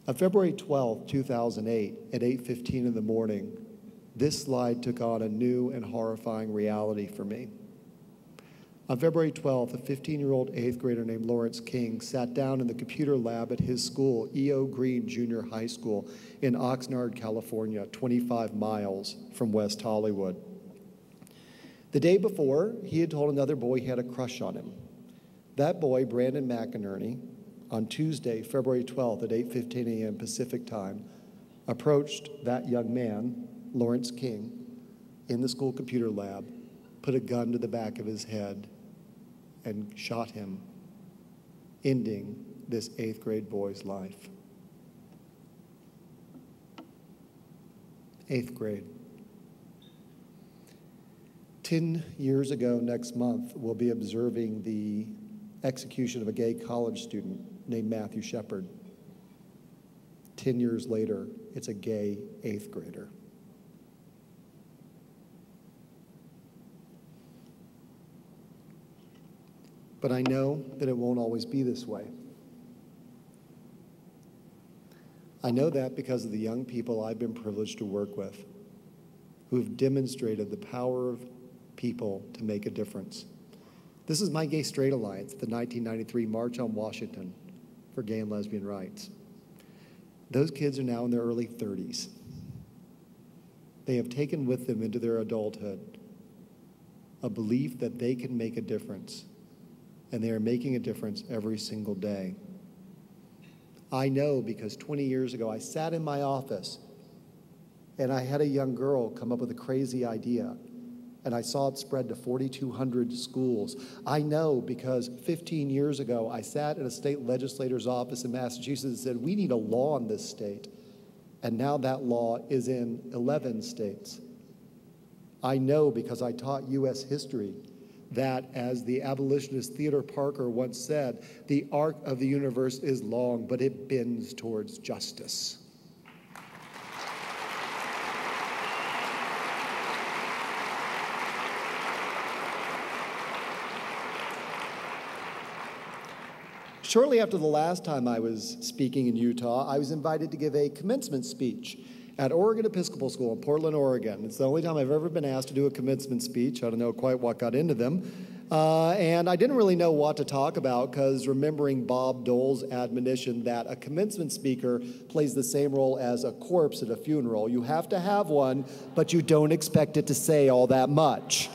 On February 12, 2008, at 8:15 in the morning, this slide took on a new and horrifying reality for me. On February 12th, a 15-year-old 8th grader named Lawrence King sat down in the computer lab at his school, E.O. Green Junior High School in Oxnard, California, 25 miles from West Hollywood. The day before, he had told another boy he had a crush on him. That boy, Brandon McInerney, on Tuesday, February 12th at 8:15 a.m. Pacific time, approached that young man, Lawrence King, in the school computer lab, put a gun to the back of his head, and shot him, ending this 8th grade boy's life. 8th grade. 10 years ago next month, we'll be observing the execution of a gay college student named Matthew Shepard. 10 years later, it's a gay 8th grader. But I know that it won't always be this way. I know that because of the young people I've been privileged to work with, who've demonstrated the power of people to make a difference. This is my Gay Straight Alliance, the 1993 March on Washington for gay and lesbian rights. Those kids are now in their early 30s. They have taken with them into their adulthood a belief that they can make a difference, and they are making a difference every single day. I know because 20 years ago, I sat in my office and I had a young girl come up with a crazy idea, and I saw it spread to 4,200 schools. I know because 15 years ago, I sat in a state legislator's office in Massachusetts and said, we need a law in this state. And now that law is in 11 states. I know because I taught U.S. history that, as the abolitionist Theodore Parker once said, the arc of the universe is long, but it bends towards justice. Shortly after the last time I was speaking in Utah, I was invited to give a commencement speech at Oregon Episcopal School in Portland, Oregon. It's the only time I've ever been asked to do a commencement speech. I don't know quite what got into them. And I didn't really know what to talk about because remembering Bob Dole's admonition that a commencement speaker plays the same role as a corpse at a funeral. You have to have one, but you don't expect it to say all that much.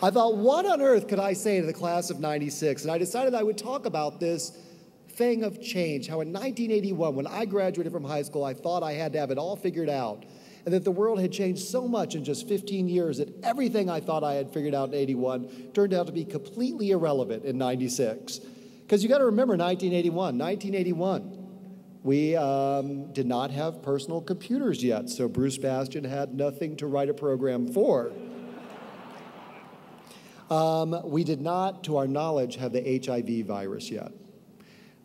I thought, what on earth could I say to the class of 96? And I decided I would talk about this thing of change, how in 1981, when I graduated from high school, I thought I had to have it all figured out, and that the world had changed so much in just 15 years that everything I thought I had figured out in 81 turned out to be completely irrelevant in 96. Because you got to remember 1981, we did not have personal computers yet, so Bruce Bastian had nothing to write a program for. We did not, to our knowledge, have the HIV virus yet.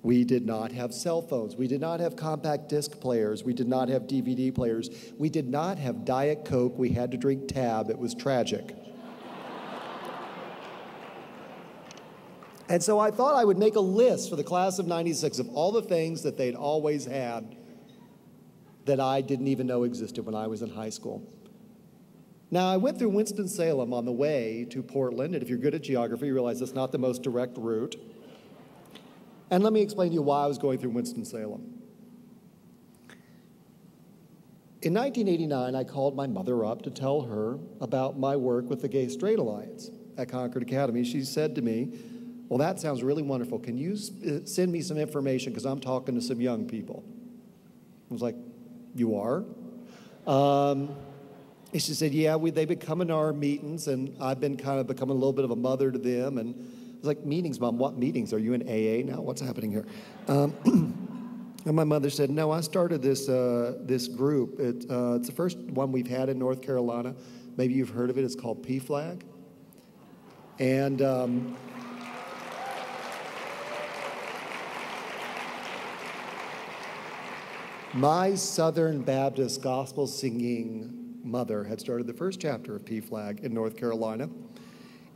We did not have cell phones. We did not have compact disc players. We did not have DVD players. We did not have Diet Coke. We had to drink Tab. It was tragic. And so I thought I would make a list for the class of 96 of all the things that they'd always had that I didn't even know existed when I was in high school. Now, I went through Winston-Salem on the way to Portland, and if you're good at geography, you realize that's not the most direct route. And let me explain to you why I was going through Winston-Salem. In 1989, I called my mother up to tell her about my work with the Gay Straight Alliance at Concord Academy. She said to me, well, that sounds really wonderful. Can you send me some information because I'm talking to some young people? I was like, you are? And she said, yeah, they've been coming to our meetings, and I've been kind of becoming a little bit of a mother to them. And I was like, meetings, Mom, what meetings? Are you in AA now? What's happening here? And my mother said, no, I started this group. It's the first one we've had in North Carolina. Maybe you've heard of it. It's called PFLAG. And my Southern Baptist gospel singing mother had started the first chapter of PFLAG in North Carolina.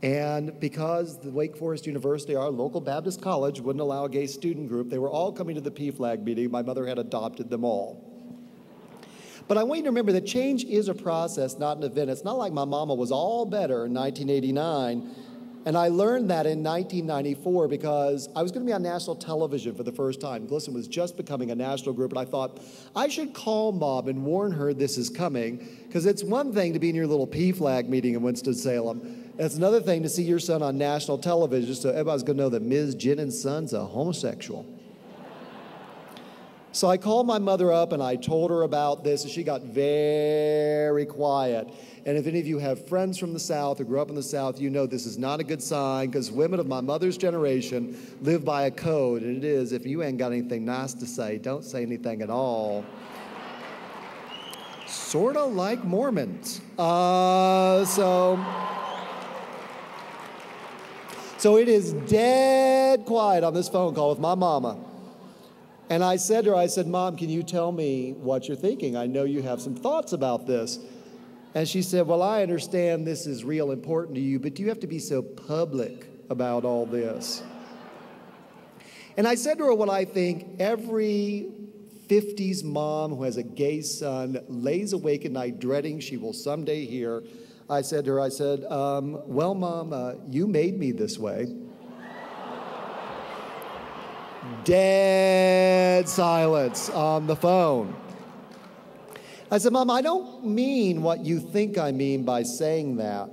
And because the Wake Forest University, our local Baptist college, wouldn't allow a gay student group, they were all coming to the PFLAG meeting. My mother had adopted them all. But I want you to remember that change is a process, not an event. It's not like my mama was all better in 1989. And I learned that in 1994 because I was going to be on national television for the first time. Glisten was just becoming a national group, and I thought, I should call Mom and warn her this is coming, because it's one thing to be in your little PFLAG meeting in Winston-Salem. It's another thing to see your son on national television, so everybody's going to know that Ms. Jennings' son's a homosexual. So I called my mother up and I told her about this, and she got very quiet. And if any of you have friends from the South or grew up in the South, you know this is not a good sign, because women of my mother's generation live by a code, and it is, if you ain't got anything nice to say, don't say anything at all. Sort of like Mormons. So it is dead quiet on this phone call with my mama. And I said to her, Mom, can you tell me what you're thinking? I know you have some thoughts about this. And she said, well, I understand this is real important to you, but do you have to be so public about all this? And I said to her what I think every 50s mom who has a gay son lays awake at night dreading she will someday hear. I said to her, well, Mom, you made me this way. Dead silence on the phone. I said, Mom, I don't mean what you think I mean by saying that.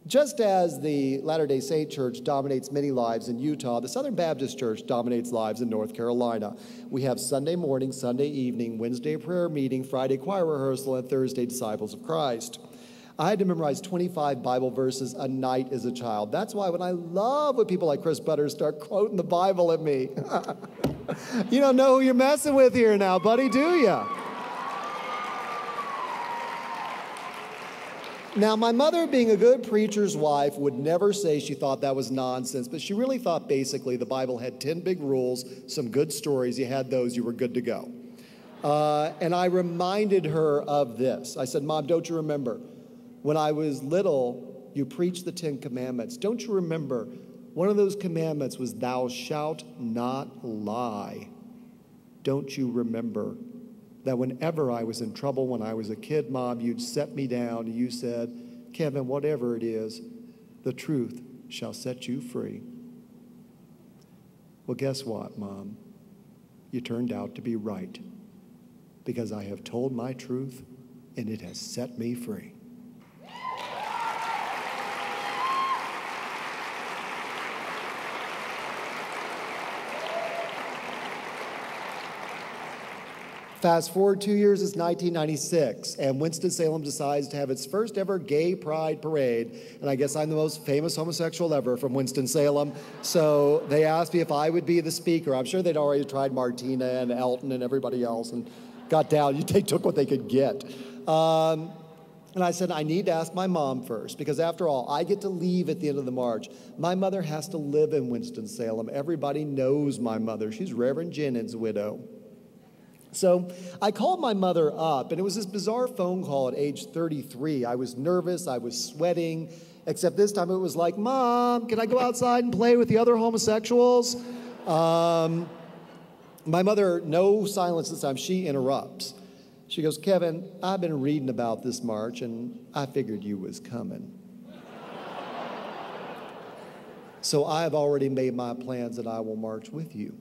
Just as the Latter-day Saint Church dominates many lives in Utah, the Southern Baptist Church dominates lives in North Carolina. We have Sunday morning, Sunday evening, Wednesday prayer meeting, Friday choir rehearsal, and Thursday Disciples of Christ. I had to memorize 25 Bible verses a night as a child. That's why when I love when people like Chris Butters start quoting the Bible at me. You don't know who you're messing with here now, buddy, do you? Now, my mother, being a good preacher's wife, would never say she thought that was nonsense, but she really thought basically the Bible had 10 big rules, some good stories. You had those, you were good to go. And I reminded her of this. I said, Mom, don't you remember? When I was little, you preached the 10 commandments. Don't you remember? One of those commandments was, thou shalt not lie. Don't you remember that whenever I was in trouble when I was a kid, Mom, you'd set me down and you said, Kevin, whatever it is, the truth shall set you free. Well, guess what, Mom? You turned out to be right, because I have told my truth and it has set me free. Fast forward 2 years, it's 1996, and Winston-Salem decides to have its first ever gay pride parade, and I guess I'm the most famous homosexual ever from Winston-Salem, so they asked me if I would be the speaker. I'm sure they'd already tried Martina and Elton and everybody else and got down. They took what they could get. And I said, I need to ask my mom first, because after all, I get to leave at the end of the march. My mother has to live in Winston-Salem. Everybody knows my mother. She's Reverend Jennings' widow. So I called my mother up, and it was this bizarre phone call at age 33. I was nervous, I was sweating, except this time it was like, Mom, can I go outside and play with the other homosexuals? My mother, no silence this time, she interrupts. She goes, Kevin, I've been reading about this march, and I figured you was coming. So I have already made my plans that I will march with you.